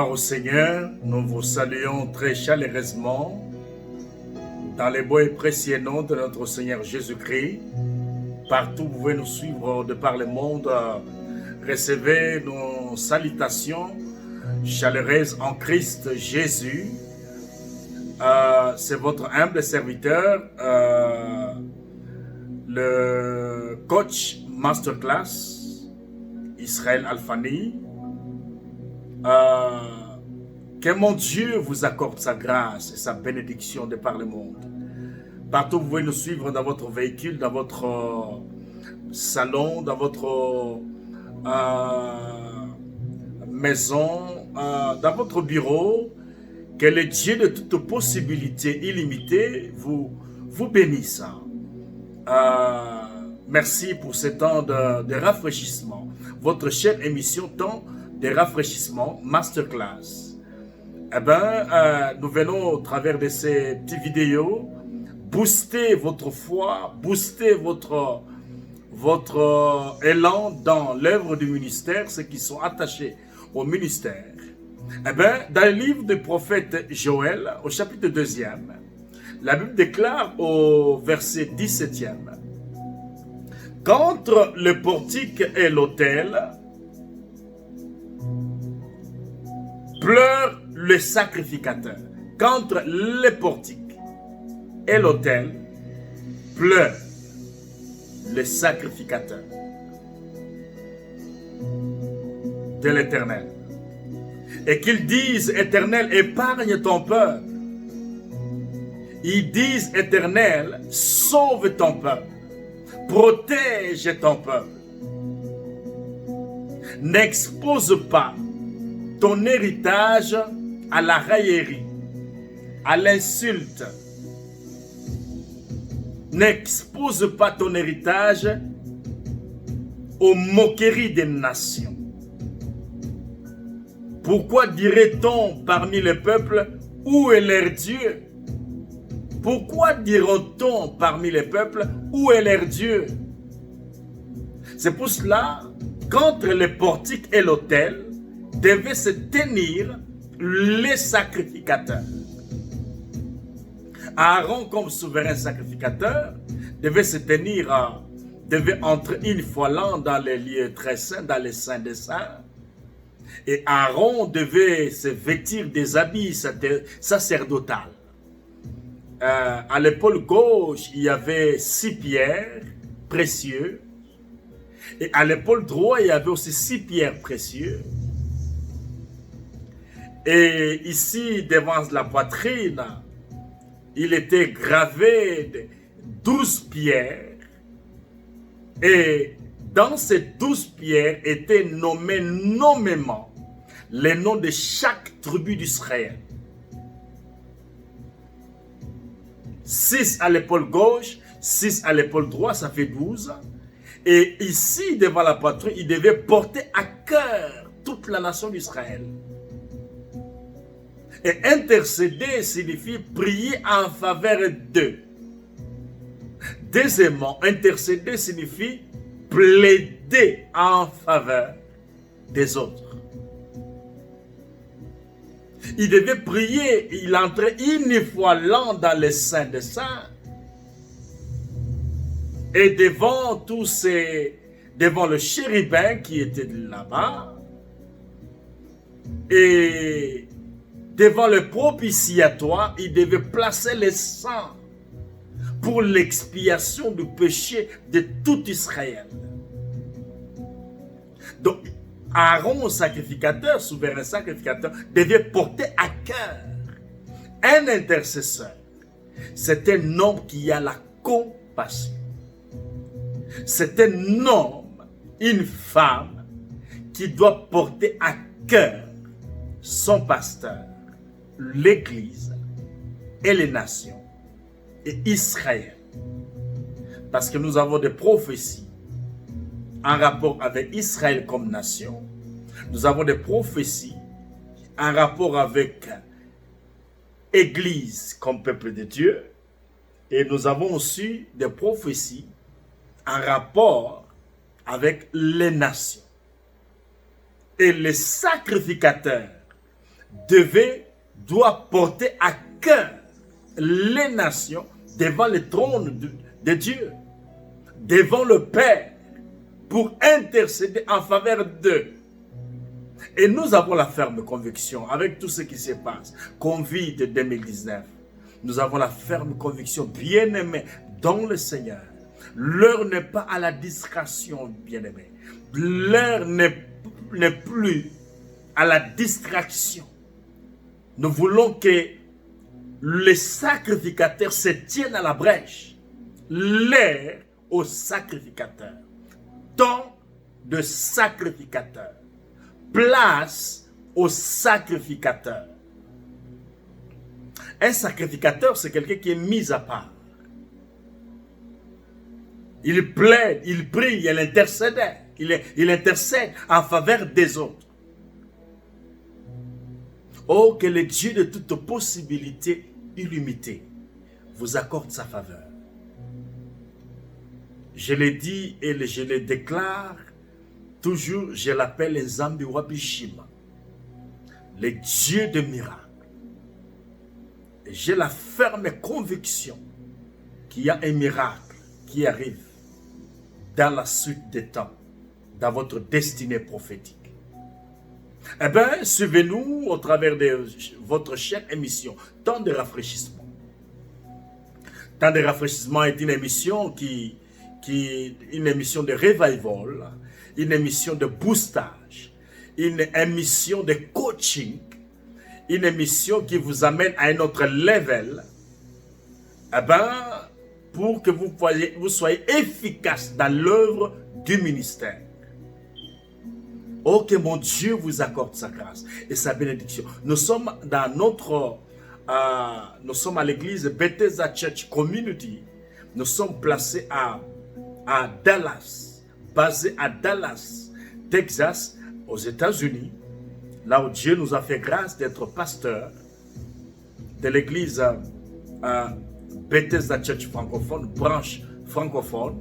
Gloire au Seigneur, nous vous saluons très chaleureusement dans les beaux et précieux noms de notre Seigneur Jésus-Christ. Partout vous pouvez nous suivre de par le monde, recevez nos salutations chaleureuses en Christ Jésus. C'est votre humble serviteur, le coach Masterclass, Israël Alfani. Que mon Dieu vous accorde sa grâce et sa bénédiction de par le monde. Partout vous pouvez nous suivre dans votre véhicule, dans votre salon, dans votre maison, dans votre bureau. Que le Dieu de toute possibilité illimitée vous bénisse. Merci pour ce temps de rafraîchissement. Votre chère émission temps de rafraîchissement Masterclass. Eh bien, nous venons au travers de ces petites vidéos booster votre foi, booster votre élan dans l'œuvre du ministère, ceux qui sont attachés au ministère. Eh bien, dans le livre du prophète Joël, au chapitre 2e, la Bible déclare au verset 17e: Qu'entre le portique et l'autel, pleure le sacrificateur. Qu'entre le portique et l'autel, pleure le sacrificateur de l'Éternel. Et qu'ils disent: Éternel, épargne ton peuple. Ils disent: Éternel, sauve ton peuple. Protège ton peuple. N'expose pas ton héritage à la raillerie, à l'insulte. N'expose pas ton héritage aux moqueries des nations. Pourquoi dirait-on parmi les peuples: où est leur Dieu? Pourquoi diront-on parmi les peuples: où est leur Dieu? C'est pour cela qu'entre le portique et l'autel devaient se tenir les sacrificateurs. Aaron, comme souverain sacrificateur, devait se tenir, devait entrer une fois l'an dans les lieux très saints, dans les saints des saints. Et Aaron devait se vêtir des habits sacerdotaux. À l'épaule gauche, il y avait 6 pierres précieuses. Et à l'épaule droite, il y avait aussi 6 pierres précieuses. Et ici, devant la poitrine, il était gravé de 12 pierres. Et dans ces 12 pierres étaient nommés nommément les noms de chaque tribu d'Israël. 6 à l'épaule gauche, 6 à l'épaule droite, ça fait 12. Et ici, devant la poitrine, il devait porter à cœur toute la nation d'Israël. Et intercéder signifie prier en faveur d'eux. Deuxièmement, intercéder signifie plaider en faveur des autres. Il devait prier, il entrait une fois l'an dans les saints des saints. Et devant devant le chérubin qui était là-bas, et devant le propitiatoire, il devait placer le sang pour l'expiation du péché de tout Israël. Donc, Aaron, sacrificateur, souverain sacrificateur, devait porter à cœur un intercesseur. C'est un homme qui a la compassion. C'est un homme, une femme qui doit porter à cœur son pasteur, l'Église et les nations et Israël. Parce que nous avons des prophéties en rapport avec Israël comme nation. Nous avons des prophéties en rapport avec Église comme peuple de Dieu. Et nous avons aussi des prophéties en rapport avec les nations. Et les sacrificateurs doit porter à cœur les nations devant le trône de Dieu, devant le Père, pour intercéder en faveur d'eux. Et nous avons la ferme conviction, avec tout ce qui se passe, Covid 2019, nous avons la ferme conviction, bien-aimés dans le Seigneur, l'heure n'est pas à la distraction, bien-aimés. L'heure n'est plus à la distraction. Nous voulons que les sacrificateurs se tiennent à la brèche. L'heure aux sacrificateurs. Temps de sacrificateurs. Place aux sacrificateurs. Un sacrificateur, c'est quelqu'un qui est mis à part. Il plaide, il prie, il intercède. Il intercède en faveur des autres. Oh, que le Dieu de toute possibilité illimitée vous accorde sa faveur. Je l'ai dit et je le déclare, toujours je l'appelle Nzambi Wabishima, le Dieu de miracles. J'ai la ferme conviction qu'il y a un miracle qui arrive dans la suite des temps, dans votre destinée prophétique. Eh bien, suivez-nous au travers de votre chère émission, Temps de rafraîchissement. Temps de rafraîchissement est une émission une émission de revival, une émission de boostage, une émission de coaching, une émission qui vous amène à un autre level, eh bien, pour que vous soyez efficace dans l'œuvre du ministère. Oh, que mon Dieu vous accorde sa grâce et sa bénédiction. Nous sommes dans nous sommes à l'église Bethesda Church Community. Nous sommes placés à Dallas, basé à Dallas, Texas, aux États-Unis, là où Dieu nous a fait grâce d'être pasteur de l'église Bethesda Church francophone, branche francophone.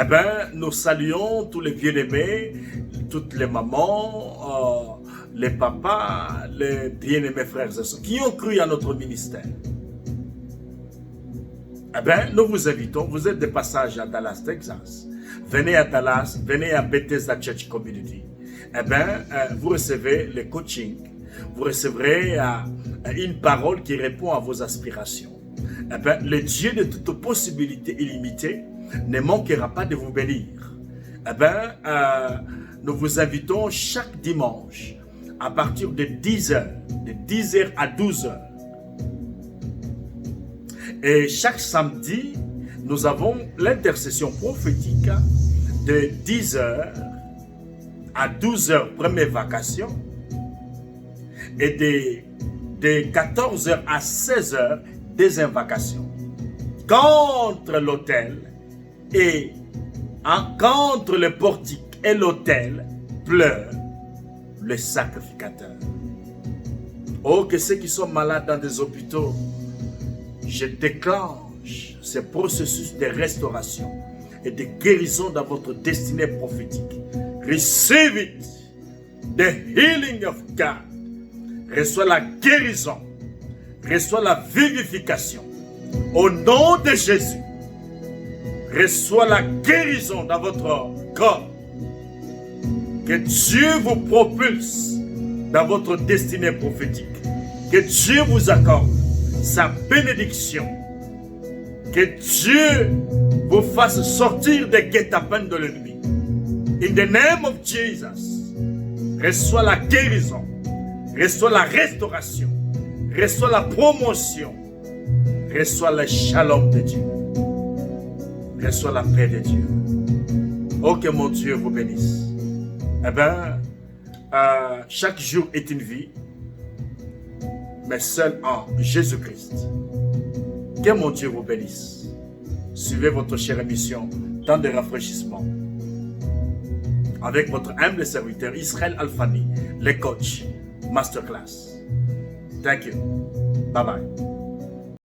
Eh bien, nous saluons tous les bien-aimés, toutes les mamans, les papas, les bien-aimés frères et sœurs qui ont cru à notre ministère. Eh bien, nous vous invitons, vous êtes de passage à Dallas, Texas. Venez à Dallas, venez à Bethesda Church Community. Eh bien, vous recevez le coaching, vous recevrez une parole qui répond à vos aspirations. Eh bien, le Dieu de toute possibilité illimitée ne manquera pas de vous bénir. Eh bien, nous vous invitons chaque dimanche à partir de 10h, de 10h à 12h. Et chaque samedi, nous avons l'intercession prophétique de 10h à 12h, première vacation, et de 14h à 16h, deuxième vacation. Contre l'autel et contre le portique et l'autel pleure le sacrificateur. Oh, que ceux qui sont malades dans des hôpitaux, je déclenche ce processus de restauration et de guérison dans votre destinée prophétique. Receive it, the healing of God. Reçois la guérison, reçois la vivification. Au nom de Jésus, reçois la guérison dans votre corps. Que Dieu vous propulse dans votre destinée prophétique. Que Dieu vous accorde sa bénédiction. Que Dieu vous fasse sortir des guet-apens de l'ennemi. In the name of Jesus, reçois la guérison, reçois la restauration, reçois la promotion, reçois le shalom de Dieu, reçois la paix de Dieu. Oh, que mon Dieu vous bénisse. Eh bien, chaque jour est une vie, mais seul en Jésus-Christ. Que mon Dieu vous bénisse. Suivez votre chère émission, Temps de rafraîchissement, avec votre humble serviteur Israël Alfani, le coach, masterclass. Thank you. Bye bye.